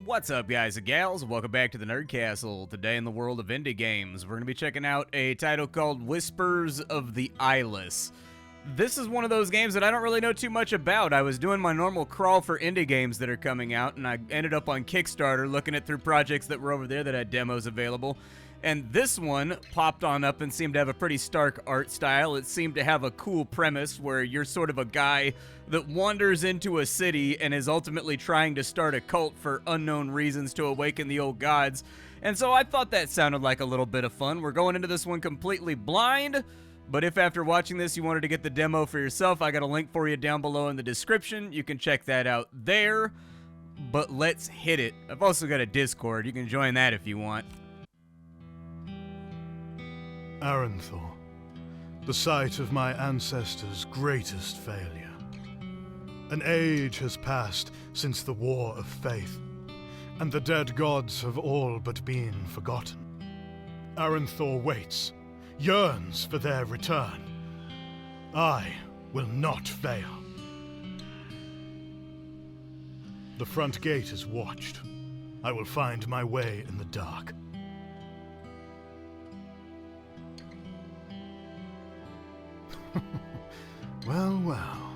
What's up, guys and gals? Welcome back to the Nerd Castle. Today in the world of indie games, we're going to be checking out a title called Whispers of the Eyeless. This is one of those games that I don't really know too much about. I was doing my normal crawl for indie games that are coming out, and I ended up on Kickstarter looking at through projects that were over there that had demos available. And this one popped on up and seemed to have a pretty stark art style. It seemed to have a cool premise where you're sort of a guy that wanders into a city and is ultimately trying to start a cult for unknown reasons to awaken the old gods. And so I thought that sounded like a little bit of fun. We're going into this one completely blind, but if after watching this you wanted to get the demo for yourself, I got a link for you down below in the description. You can check that out there, but let's hit it. I've also got a Discord. You can join that if you want. Aranthor, the site of my ancestors' greatest failure. An age has passed since the War of Faith, and the dead gods have all but been forgotten. Aranthor waits, yearns for their return. I will not fail. The front gate is watched. I will find my way in the dark. Well, well.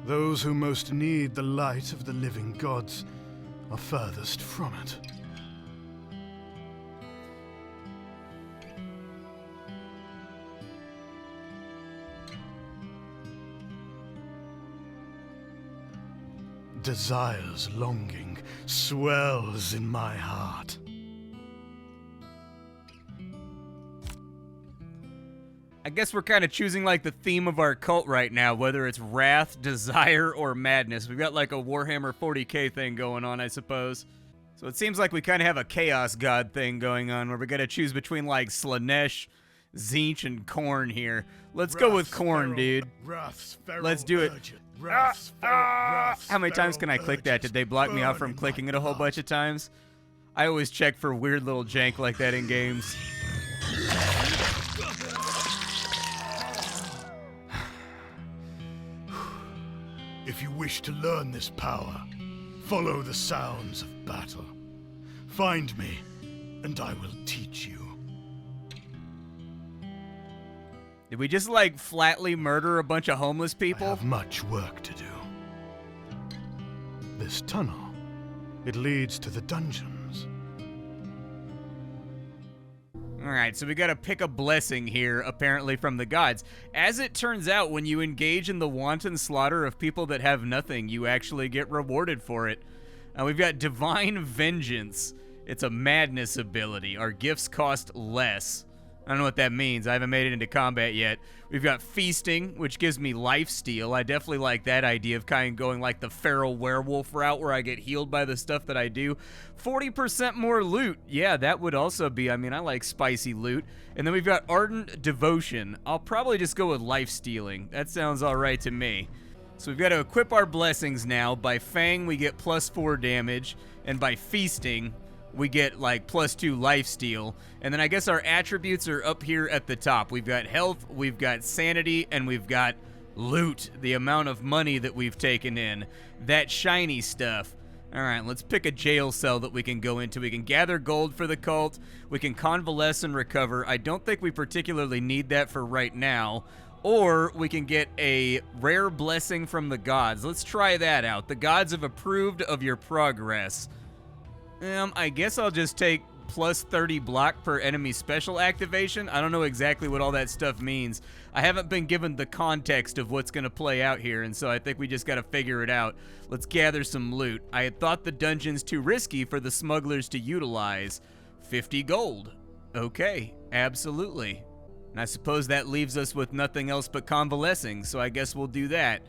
Those who most need the light of the living gods are furthest from it. Desire's longing swells in my heart. I guess we're kind of choosing like the theme of our cult right now, whether it's wrath, desire, or madness. We've got like a Warhammer 40k thing going on, I suppose. So it seems like we kind of have a chaos god thing going on where we got to choose between like Slanesh, Tzeentch, and Khorne here. Let's go with Khorne, dude. Let's do it. How many times can I click that? Did they block me out from clicking it a whole bunch of times? I always check for weird little jank like that in games. If you wish to learn this power, follow the sounds of battle. Find me, and I will teach you. Did we just, like, flatly murder a bunch of homeless people? I have much work to do. This tunnel, it leads to the dungeons. Alright, so we gotta pick a blessing here, apparently from the gods. As it turns out, when you engage in the wanton slaughter of people that have nothing, you actually get rewarded for it. We've got Divine Vengeance. It's a madness ability. Our gifts cost less. I don't know what that means. I haven't made it into combat yet. We've got Feasting, which gives me lifesteal. I definitely like that idea of kind of going like the feral werewolf route where I get healed by the stuff that I do. 40% more loot. Yeah, that would also be, I mean, I like spicy loot. And then we've got Ardent Devotion. I'll probably just go with lifestealing. That sounds all right to me. So we've got to equip our blessings now. By Fang, we get +4 damage. And by Feasting, we get like +2 lifesteal. And then I guess our attributes are up here at the top. We've got health, we've got sanity, and we've got loot, the amount of money that we've taken in. That shiny stuff. All right, let's pick a jail cell that we can go into. We can gather gold for the cult. We can convalesce and recover. I don't think we particularly need that for right now. Or we can get a rare blessing from the gods. Let's try that out. The gods have approved of your progress. I guess I'll just take +30 block per enemy special activation. I don't know exactly what all that stuff means. I haven't been given the context of what's going to play out here, and so I think we just got to figure it out. Let's gather some loot. I had thought the dungeon's too risky for the smugglers to utilize. 50 gold. Okay, absolutely. And I suppose that leaves us with nothing else but convalescing, so I guess we'll do that.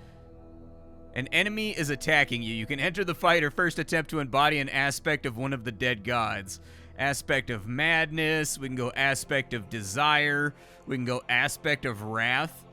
An enemy is attacking you. You can enter the fight or first attempt to embody an aspect of one of the dead gods. Aspect of madness. We can go aspect of desire. We can go aspect of wrath.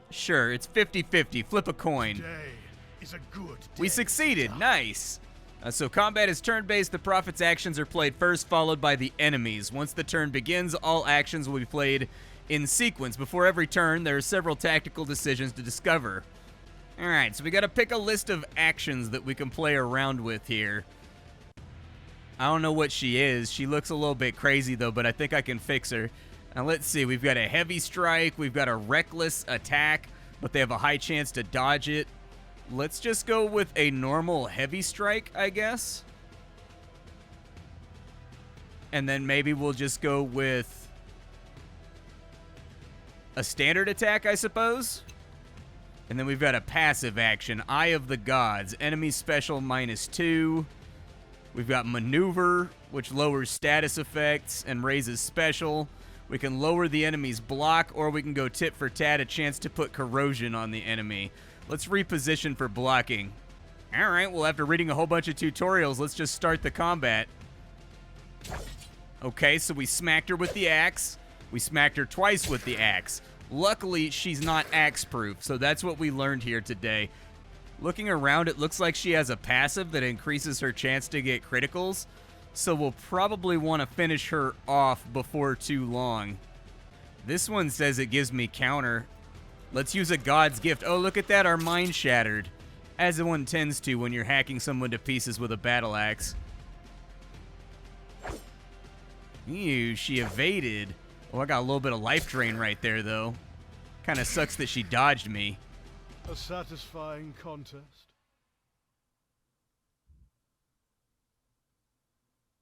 Sure, it's 50-50. Flip a coin. Today is a good day. We succeeded. Nice. So combat is turn-based. The prophet's actions are played first, followed by the enemies. Once the turn begins, all actions will be played in sequence. Before every turn, there are several tactical decisions to discover. Alright, so we gotta pick a list of actions that we can play around with here. I don't know what she is. She looks a little bit crazy, though, but I think I can fix her. Now, let's see. We've got a heavy strike. We've got a reckless attack, but they have a high chance to dodge it. Let's just go with a normal heavy strike, I guess. And then maybe we'll just go with a standard attack, I suppose. And then we've got a passive action, Eye of the Gods, enemy special -2. We've got maneuver, which lowers status effects and raises special. We can lower the enemy's block, or we can go tit for tat, a chance to put corrosion on the enemy. Let's reposition for blocking. All right, well, after reading a whole bunch of tutorials, let's just start the combat. Okay, so we smacked her with the axe. We smacked her twice with the axe. Luckily, she's not axe-proof, so that's what we learned here today. Looking around, it looks like she has a passive that increases her chance to get criticals, so we'll probably want to finish her off before too long. This one says it gives me counter. Let's use a God's Gift. Oh, look at that, our mind shattered. As one tends to when you're hacking someone to pieces with a battle axe. Ew, she evaded. Oh, I got a little bit of life drain right there, though. Kind of sucks that she dodged me. A satisfying contest.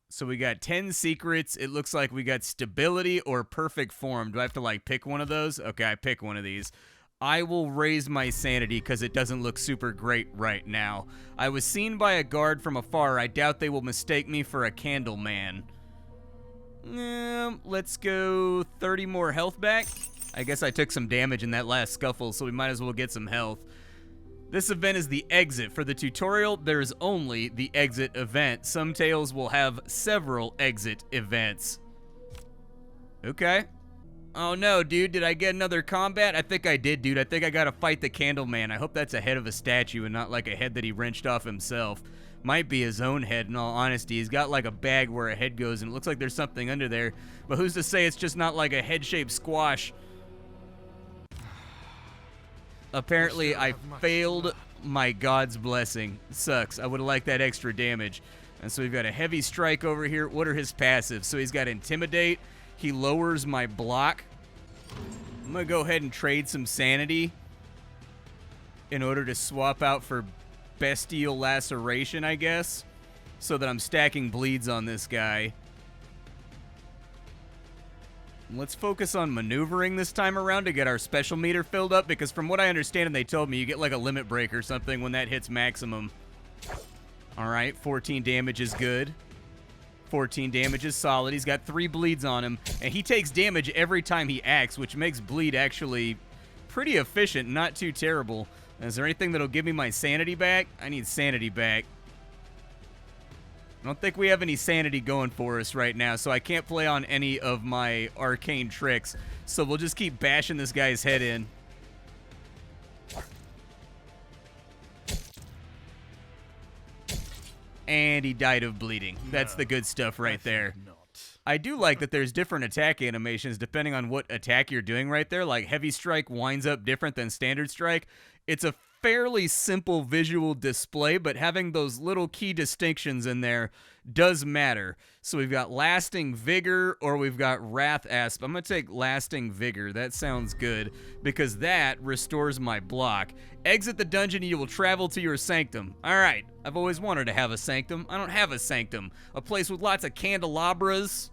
So we got 10 secrets. It looks like we got stability or perfect form. Do I have to, like, pick one of those? Okay, I pick one of these. I will raise my sanity because it doesn't look super great right now. I was seen by a guard from afar. I doubt they will mistake me for a candle man. Let's go 30 more health back. I guess I took some damage in that last scuffle, so we might as well get some health. This event is the exit. For the tutorial, there's only the exit event. Some tales will have several exit events. Okay. Oh no, dude, did I get another combat? I think I did, dude. I think I gotta fight the Candleman. I hope that's a head of a statue and not like a head that he wrenched off himself. Might be his own head, in all honesty. He's got like a bag where a head goes, and it looks like there's something under there. But who's to say it's just not like a head-shaped squash? Apparently, I failed my God's blessing. Sucks. I would have liked that extra damage. And so we've got a heavy strike over here. What are his passives? So he's got Intimidate. He lowers my block. I'm going to go ahead and trade some sanity in order to swap out for Bestial Laceration, I guess, so that I'm stacking bleeds on this guy. Let's focus on maneuvering this time around to get our special meter filled up, because from what I understand and they told me, you get like a limit break or something when that hits maximum. Alright, 14 damage is good. 14 damage is solid. He's got 3 bleeds on him, and he takes damage every time he acts, which makes bleed actually pretty efficient, not too terrible. Is there anything that'll give me my sanity back? I need sanity back. I don't think we have any sanity going for us right now, so I can't play on any of my arcane tricks. So we'll just keep bashing this guy's head in. And he died of bleeding. That's the good stuff right there. I do like that there's different attack animations depending on what attack you're doing right there. Like heavy strike winds up different than standard strike. It's a fairly simple visual display, but having those little key distinctions in there does matter. So we've got Lasting Vigor or we've got Wrath Asp. I'm going to take Lasting Vigor. That sounds good because that restores my block. Exit the dungeon and you will travel to your sanctum. All right, I've always wanted to have a sanctum. I don't have a sanctum. A place with lots of candelabras.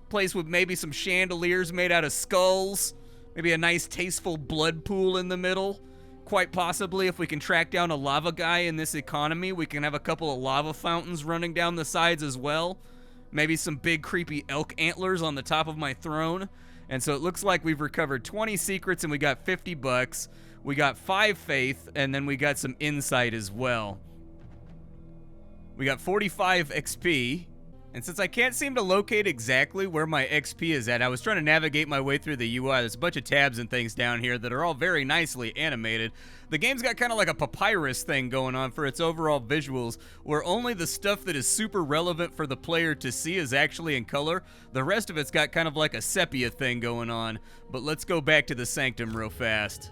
Place with maybe some chandeliers made out of skulls. Maybe a nice tasteful blood pool in the middle. Quite possibly, if we can track down a lava guy in this economy, we can have a couple of lava fountains running down the sides as well. Maybe some big creepy elk antlers on the top of my throne. And so it looks like we've recovered 20 secrets and we got 50 bucks. We got 5 faith and then we got some insight as well. We got 45 XP. And since I can't seem to locate exactly where my XP is at, I was trying to navigate my way through the UI. There's a bunch of tabs and things down here that are all very nicely animated. The game's got kind of like a papyrus thing going on for its overall visuals, where only the stuff that is super relevant for the player to see is actually in color. The rest of it's got kind of like a sepia thing going on. But let's go back to the Sanctum real fast.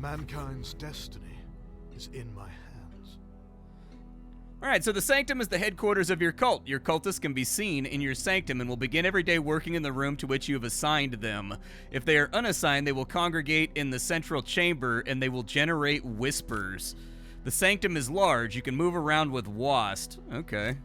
Mankind's destiny is in my hands. Alright, so the Sanctum is the headquarters of your cult. Your cultists can be seen in your Sanctum and will begin every day working in the room to which you have assigned them. If they are unassigned, they will congregate in the central chamber and they will generate whispers. The Sanctum is large. You can move around with WASD. Okay.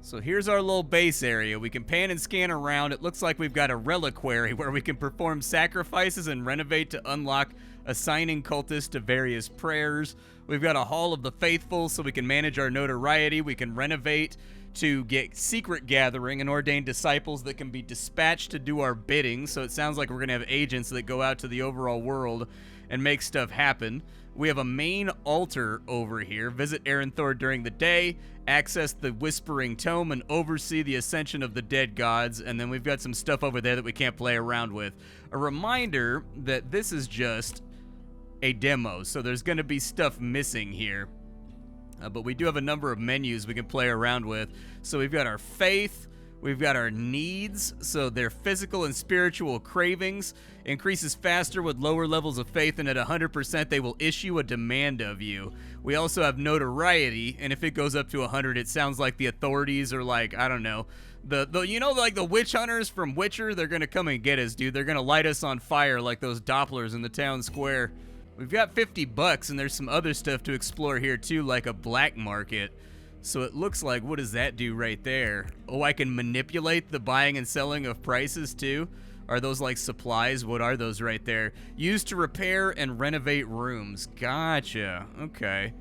So here's our little base area. We can pan and scan around. It looks like we've got a reliquary where we can perform sacrifices and renovate to unlock assigning cultists to various prayers. We've got a Hall of the Faithful so we can manage our notoriety. We can renovate to get secret gathering and ordain disciples that can be dispatched to do our bidding. So it sounds like we're going to have agents that go out to the overall world and make stuff happen. We have a main altar over here. Visit Aranthor during the day, access the Whispering Tome, and oversee the ascension of the dead gods. And then we've got some stuff over there that we can't play around with. A reminder that this is just a demo, so there's going to be stuff missing here. But we do have a number of menus we can play around with. So we've got our faith, we've got our needs, so their physical and spiritual cravings increases faster with lower levels of faith, and at 100% they will issue a demand of you. We also have notoriety, and if it goes up to 100, it sounds like the authorities are like, I don't know, you know, like the witch hunters from Witcher, they're gonna come and get us, dude. They're gonna light us on fire like those Dopplers in the town square. We've got $50, and there's some other stuff to explore here too, like a black market. So it looks like, what does that do right there? Oh, I can manipulate the buying and selling of prices too? Are those like supplies? What are those right there? Used to repair and renovate rooms. Gotcha. Okay.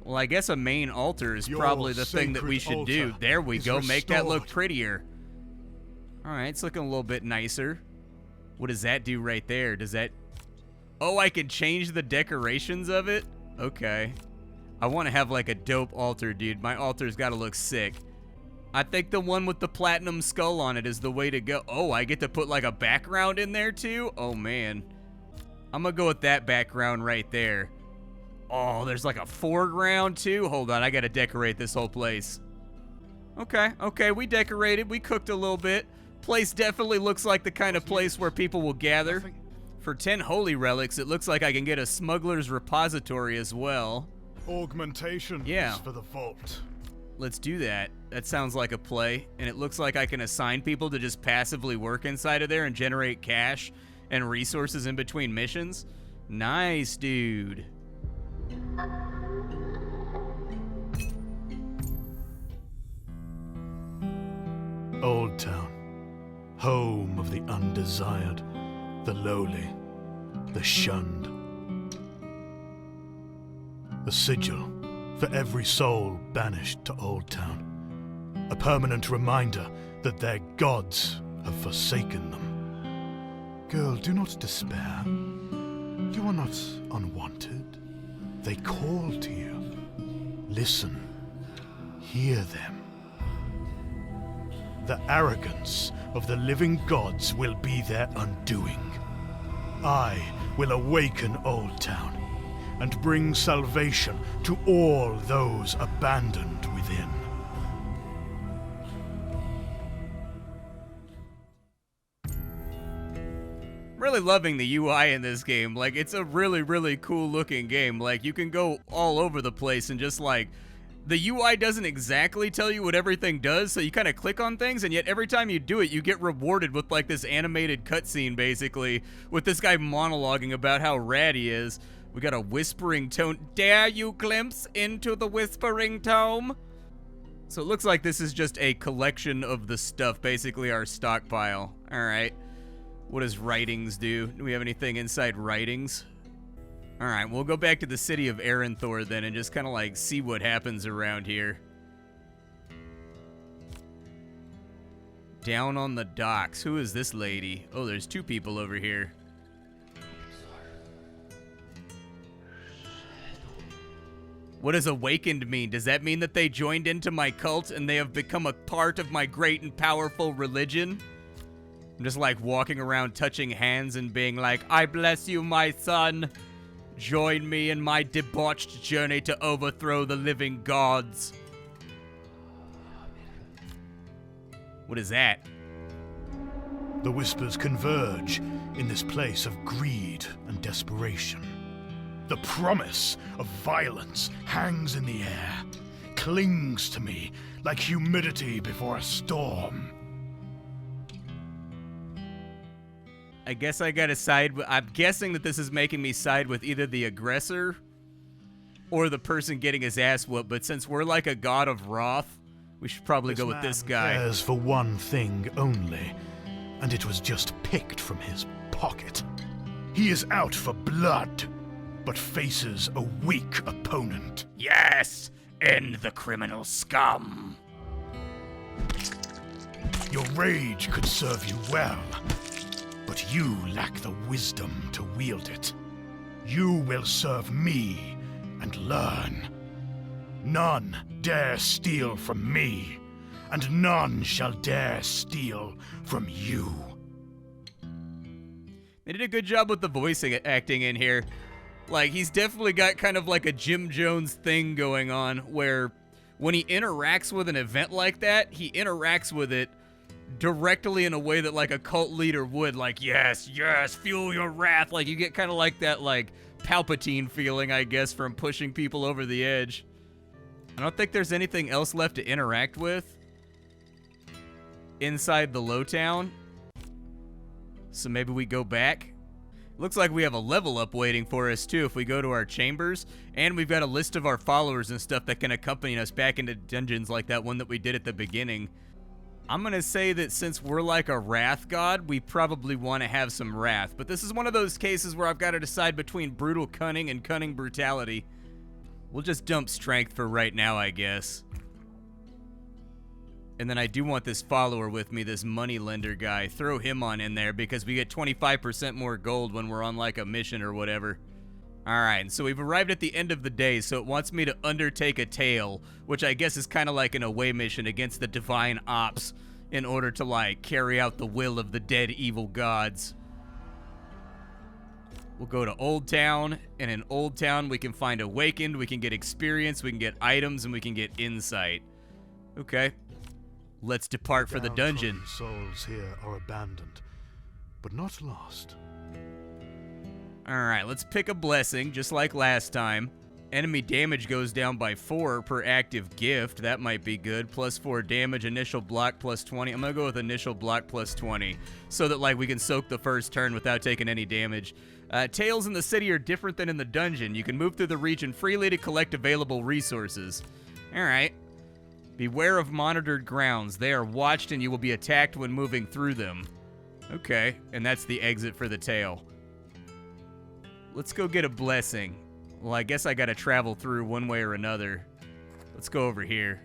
Well, I guess a main altar is probably the thing that we should do. There we go. Make that look prettier. All right, it's looking a little bit nicer. What does that do right there? Does that... Oh, I can change the decorations of it? Okay. I want to have like a dope altar, dude. My altar's got to look sick. I think the one with the platinum skull on it is the way to go. Oh, I get to put like a background in there too? Oh, man. I'm going to go with that background right there. Oh, there's like a foreground too? Hold on, I got to decorate this whole place. Okay, we decorated. We cooked a little bit. Place definitely looks like the kind of place where people will gather. For 10 holy relics, it looks like I can get a smuggler's repository as well. Augmentation for the vault. Let's do that. That sounds like a play, and it looks like I can assign people to just passively work inside of there and generate cash and resources in between missions. Nice, dude. Old Town, home of the undesired, the lowly, the shunned. A sigil for every soul banished to Old Town. A permanent reminder that their gods have forsaken them. Girl, do not despair. You are not unwanted. They call to you. Listen. Hear them. The arrogance of the living gods will be their undoing. I will awaken Old Town and bring salvation to all those abandoned within. Really loving the UI in this game. Like, it's a really, really cool looking game. Like, you can go all over the place and just like, the UI doesn't exactly tell you what everything does, so you kind of click on things, and yet every time you do it, you get rewarded with like this animated cutscene, basically, with this guy monologuing about how rad he is. We got a Whispering Tome. Dare you glimpse into the Whispering Tome? So it looks like this is just a collection of the stuff, basically our stockpile. All right. What does writings do? Do we have anything inside writings? All right, we'll go back to the city of Aranthor then and just kind of like see what happens around here. Down on the docks. Who is this lady? Oh, there's two people over here. What does awakened mean? Does that mean that they joined into my cult and they have become a part of my great and powerful religion? I'm just like walking around touching hands and being like, I bless you, my son. Join me in my debauched journey to overthrow the living gods. What is that? The whispers converge in this place of greed and desperation. The promise of violence hangs in the air, clings to me like humidity before a storm. I guess I gotta side with... I'm guessing that this is making me side with either the aggressor or the person getting his ass whooped, but since we're like a god of wrath, we should probably go with this guy. Cares for one thing only, and it was just picked from his pocket. He is out for blood, but faces a weak opponent. Yes! End the criminal scum! Your rage could serve you well, but you lack the wisdom to wield it. You will serve me and learn. None dare steal from me, and none shall dare steal from you. They did a good job with the voicing acting in here. Like, he's definitely got kind of like a Jim Jones thing going on, where when he interacts with an event like that, he interacts with it directly in a way that like a cult leader would. Like, yes, yes, fuel your wrath. Like, you get kind of like that, like, Palpatine feeling, I guess, from pushing people over the edge. I don't think there's anything else left to interact with inside the Lowtown. So maybe we go back. Looks like we have a level up waiting for us too if we go to our chambers, and we've got a list of our followers and stuff that can accompany us back into dungeons like that one that we did at the beginning. I'm gonna say that since we're like a wrath god, we probably want to have some wrath, but this is one of those cases where I've got to decide between brutal cunning and cunning brutality. We'll just dump strength for right now, I guess. And then I do want this follower with me, this moneylender guy. Throw him on in there because we get 25% more gold when we're on like a mission or whatever. Alright, so we've arrived at the end of the day, so it wants me to undertake a tale, which I guess is kind of like an away mission against the divine ops in order to like carry out the will of the dead evil gods. We'll go to Old Town, and in Old Town we can find Awakened, we can get experience, we can get items, and we can get insight. Okay. Let's depart for the dungeon. Souls here are abandoned, but not lost. Alright, let's pick a blessing, just like last time. Enemy damage goes down by 4 per active gift. That might be good. Plus 4 damage, initial block plus 20. I'm gonna go with initial block plus 20, so that like we can soak the first turn without taking any damage. Tales in the city are different than in the dungeon. You can move through the region freely to collect available resources. Alright. Beware of monitored grounds. They are watched and you will be attacked when moving through them. Okay, and that's the exit for the tale. Let's go get a blessing. Well, I guess I gotta travel through one way or another. Let's go over here.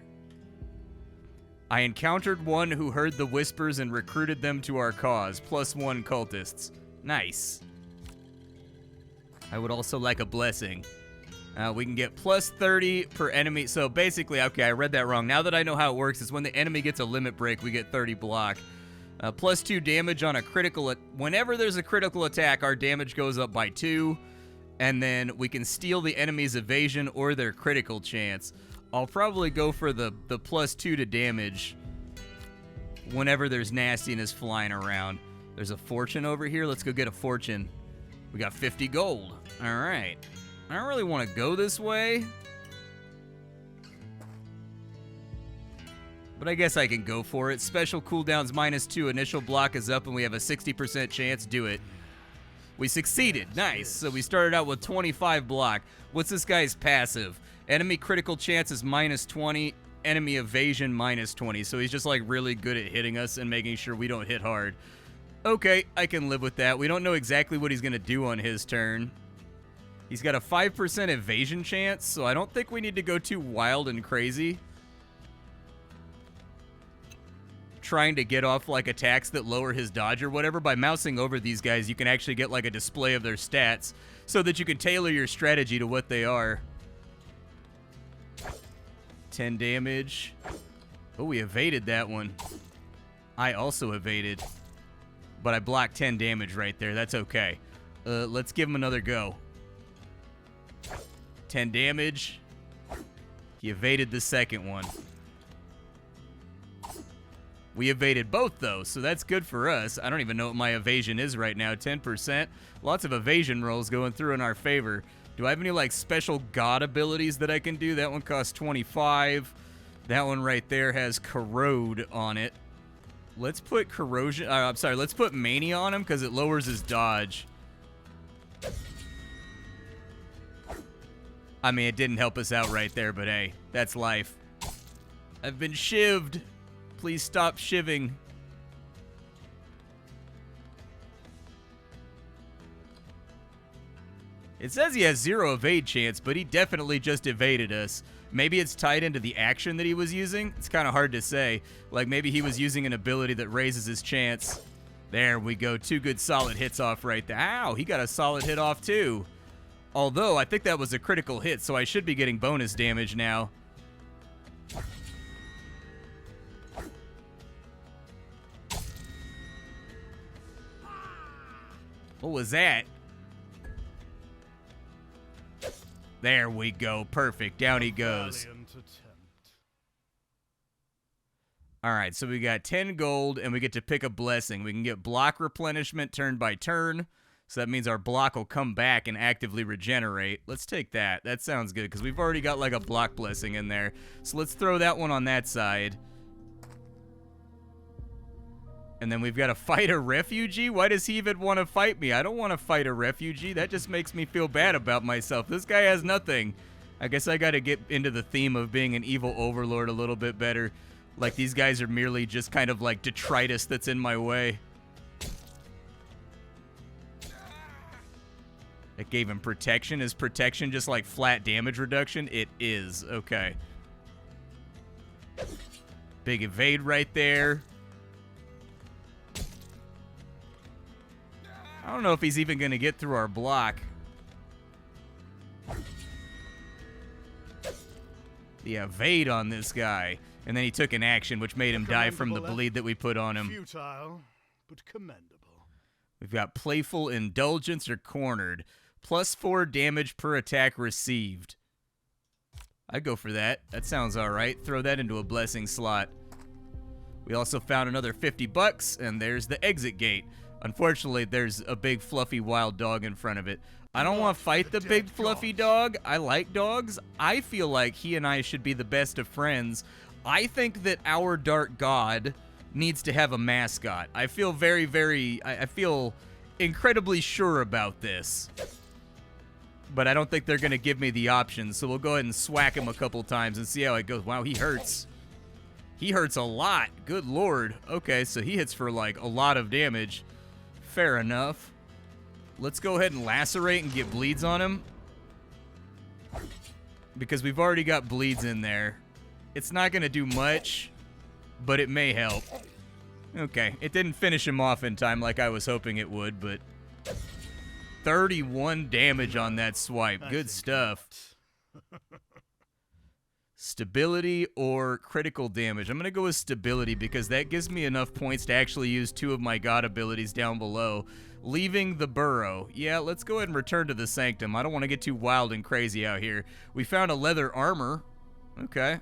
I encountered one who heard the whispers and recruited them to our cause. +1 cultists. Nice. I would also like a blessing. We can get +30 per enemy. So basically, okay, I read that wrong. Now that I know how it works, is when the enemy gets a limit break, we get 30 block. +2 damage on a critical... Whenever there's a critical attack, our damage goes up by 2. And then we can steal the enemy's evasion or their critical chance. I'll probably go for the +2 to damage whenever there's nastiness flying around. There's a fortune over here. Let's go get a fortune. We got 50 gold. All right. I don't really want to go this way, but I guess I can go for it. Special cooldowns -2. Initial block is up, and we have a 60% chance. Do it. We succeeded. Nice. So we started out with 25 block. What's this guy's passive? Enemy critical chance is -20. Enemy evasion -20. So he's just like really good at hitting us and making sure we don't hit hard. Okay, I can live with that. We don't know exactly what he's going to do on his turn. He's got a 5% evasion chance, so I don't think we need to go too wild and crazy. Trying to get off like attacks that lower his dodge or whatever. By mousing over these guys, you can actually get like a display of their stats so that you can tailor your strategy to what they are. 10 damage. Oh, we evaded that one. I also evaded, but I blocked 10 damage right there. That's okay. Let's give him another go. 10 damage. He evaded the second one. We evaded both, though, so that's good for us. I don't even know what my evasion is right now. 10%. Lots of evasion rolls going through in our favor. Do I have any, like, special god abilities that I can do? That one costs 25. That one right there has corrode on it. Let's put corrosion. I'm sorry, let's put mania on him because it lowers his dodge. I mean, it didn't help us out right there, but hey, that's life. I've been shivved. Please stop shivving. It says he has 0 evade chance, but he definitely just evaded us. Maybe it's tied into the action that he was using. It's kind of hard to say. Like, maybe he was using an ability that raises his chance. There we go. 2 good solid hits off right there. Ow, he got a solid hit off too. Although, I think that was a critical hit, so I should be getting bonus damage now. What was that? There we go. Perfect. Down he goes. Alright, so we got 10 gold, and we get to pick a blessing. We can get block replenishment turn by turn. So that means our block will come back and actively regenerate. Let's take that. That sounds good, because we've already got, like, a block blessing in there. So let's throw that one on that side. And then we've got to fight a refugee? Why does he even want to fight me? I don't want to fight a refugee. That just makes me feel bad about myself. This guy has nothing. I guess I got to get into the theme of being an evil overlord a little bit better. Like, these guys are merely just kind of like detritus that's in my way. It gave him protection. Is protection just like flat damage reduction? It is. Okay. Big evade right there. I don't know if he's even going to get through our block. The evade on this guy. And then he took an action, which made him die from the bleed that we put on him. Futile, but commendable. We've got Playful Indulgence or Cornered. +4 damage per attack received. I'd go for that. That sounds alright. Throw that into a blessing slot. We also found another 50 bucks, and there's the exit gate. Unfortunately, there's a big fluffy wild dog in front of it. I don't want to fight the big fluffy dog. I like dogs. I feel like he and I should be the best of friends. I think that our dark god needs to have a mascot. I feel I feel incredibly sure about this. But I don't think they're going to give me the option, so we'll go ahead and swack him a couple times and see how it goes. Wow, he hurts. He hurts a lot. Good lord. Okay, so he hits for, like, a lot of damage. Fair enough. Let's go ahead and lacerate and get bleeds on him. Because we've already got bleeds in there. It's not going to do much, but it may help. Okay, it didn't finish him off in time like I was hoping it would, but 31 damage on that swipe. Good stuff. Stability or critical damage? I'm going to go with stability because that gives me enough points to actually use 2 of my god abilities down below. Leaving the burrow. Yeah, let's go ahead and return to the Sanctum. I don't want to get too wild and crazy out here. We found a leather armor. Okay.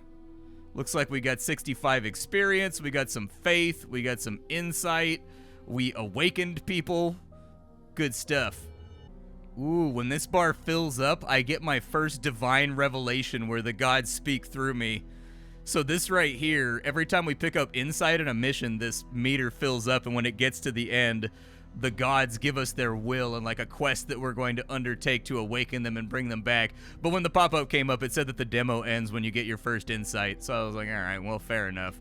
Looks like we got 65 experience. We got some faith. We got some insight. We awakened people. Good stuff. Ooh, when this bar fills up, I get my first divine revelation where the gods speak through me. So this right here, every time we pick up insight in a mission, this meter fills up, and when it gets to the end, the gods give us their will and like a quest that we're going to undertake to awaken them and bring them back. But when the pop-up came up, it said that the demo ends when you get your first insight. So I was like, all right, well, fair enough.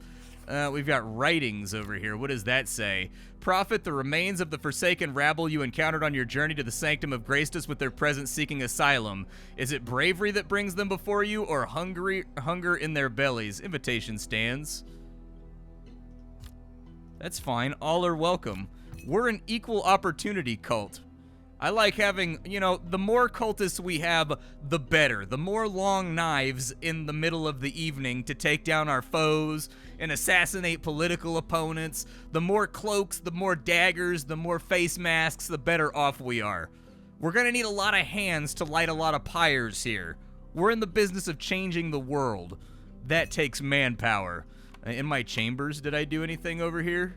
We've got writings over here. What does that say? Prophet, the remains of the forsaken rabble you encountered on your journey to the Sanctum have graced us with their presence seeking asylum. Is it bravery that brings them before you, or hunger in their bellies? Invitation stands. That's fine. All are welcome. We're an equal opportunity cult. I like having, you know, the more cultists we have, the better. The more long knives in the middle of the evening to take down our foes and assassinate political opponents. The more cloaks, the more daggers, the more face masks, the better off we are. We're going to need a lot of hands to light a lot of pyres here. We're in the business of changing the world. That takes manpower. In my chambers, did I do anything over here?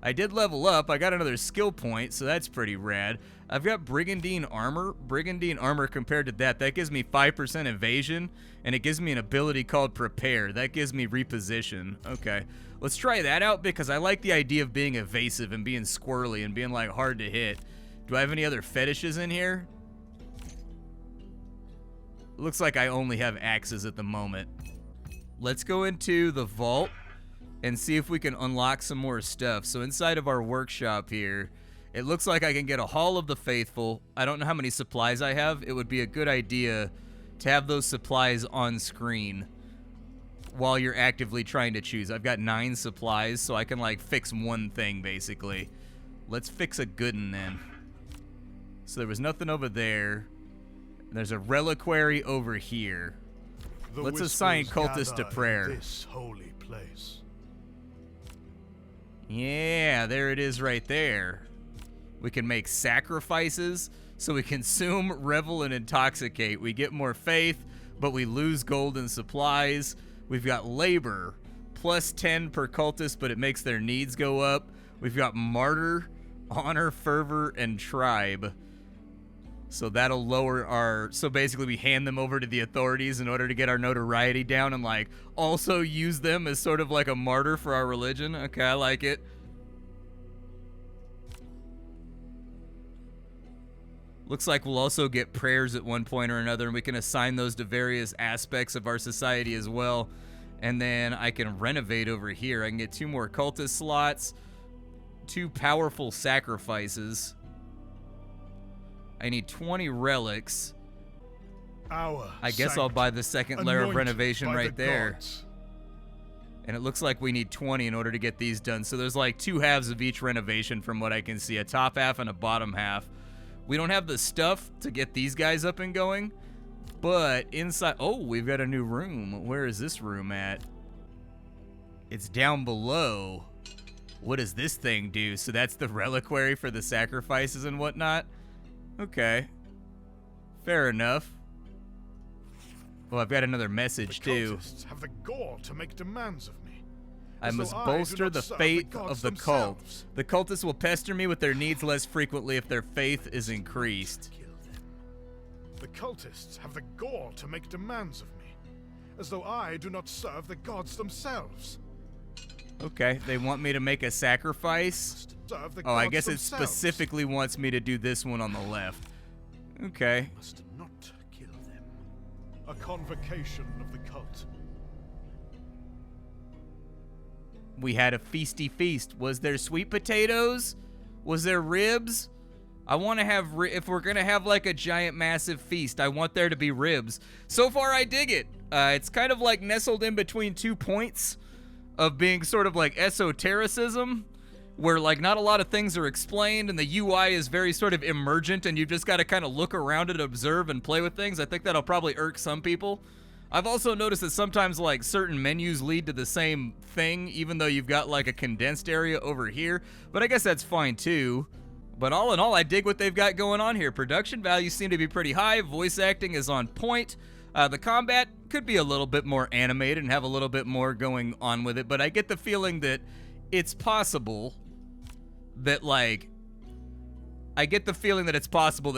I did level up. I got another skill point, so that's pretty rad. I've got Brigandine Armor. Brigandine Armor compared to that gives me 5% evasion, and it gives me an ability called Prepare. That gives me Reposition. Okay, let's try that out because I like the idea of being evasive and being squirrely and being like hard to hit. Do I have any other fetishes in here? Looks like I only have axes at the moment. Let's go into the vault and see if we can unlock some more stuff. So inside of our workshop here, it looks like I can get a Hall of the Faithful. I don't know how many supplies I have. It would be a good idea to have those supplies on screen while you're actively trying to choose. I've got 9 supplies, so I can like fix one thing basically. Let's fix a good one then. So there was nothing over there. There's a reliquary over here. Let's assign cultists to prayer. This holy place. Yeah, there it is right there. We can make sacrifices, so we consume, revel, and intoxicate. We get more faith, but we lose gold and supplies. We've got labor, plus 10 per cultist, but it makes their needs go up. We've got martyr, honor, fervor, and tribe. So that'll lower our... So basically we hand them over to the authorities in order to get our notoriety down and like also use them as sort of like a martyr for our religion. Okay, I like it. Looks like we'll also get prayers at one point or another, and we can assign those to various aspects of our society as well. And then I can renovate over here. I can get 2 more cultist slots, 2 powerful sacrifices. I need 20 relics. I guess I'll buy the second layer of renovation right there. And it looks like we need 20 in order to get these done. So there's like 2 halves of each renovation from what I can see, a top half and a bottom half. We don't have the stuff to get these guys up and going, but inside... Oh, we've got a new room. Where is this room at? It's down below. What does this thing do? So that's the reliquary for the sacrifices and whatnot? Okay. Fair enough. Oh, I've got another message, too. The cultists have the gall to make demands of me. I must bolster the faith of the cult. The cultists will pester me with their needs less frequently if their faith is increased. The cultists have the gall to make demands of me, as though I do not serve the gods themselves. Okay, they want me to make a sacrifice? Oh, I guess it specifically wants me to do this one on the left. Okay. Must not kill them. A convocation of the cult. We had a feasty feast. Was there sweet potatoes? Was there ribs? I want to have, if we're going to have like a giant massive feast, I want there to be ribs. So far, I dig it. It's kind of like nestled in between 2 points of being sort of like esotericism, where like not a lot of things are explained and the UI is very sort of emergent and you've just got to kind of look around it, observe, and play with things. I think that'll probably irk some people. I've also noticed that sometimes like certain menus lead to the same thing, even though you've got like a condensed area over here, but I guess that's fine too. But all in all, I dig what they've got going on here. Production values seem to be pretty high. Voice acting is on point. The combat could be a little bit more animated and have a little bit more going on with it, but I get the feeling that it's possible that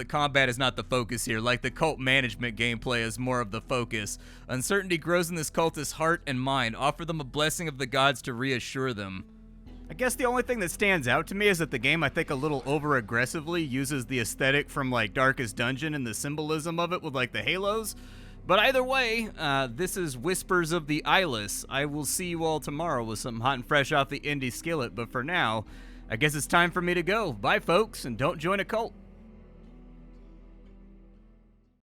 combat is not the focus here. Like the cult management gameplay is more of the focus. Uncertainty grows in this cultist's heart and mind. Offer them a blessing of the gods to reassure them. I guess the only thing that stands out to me is that the game, I think, a little over-aggressively uses the aesthetic from, like, Darkest Dungeon and the symbolism of it with, like, the halos. But either way, this is Whispers of the Eyeless. I will see you all tomorrow with something hot and fresh off the indie skillet. But for now, I guess it's time for me to go. Bye, folks, and don't join a cult.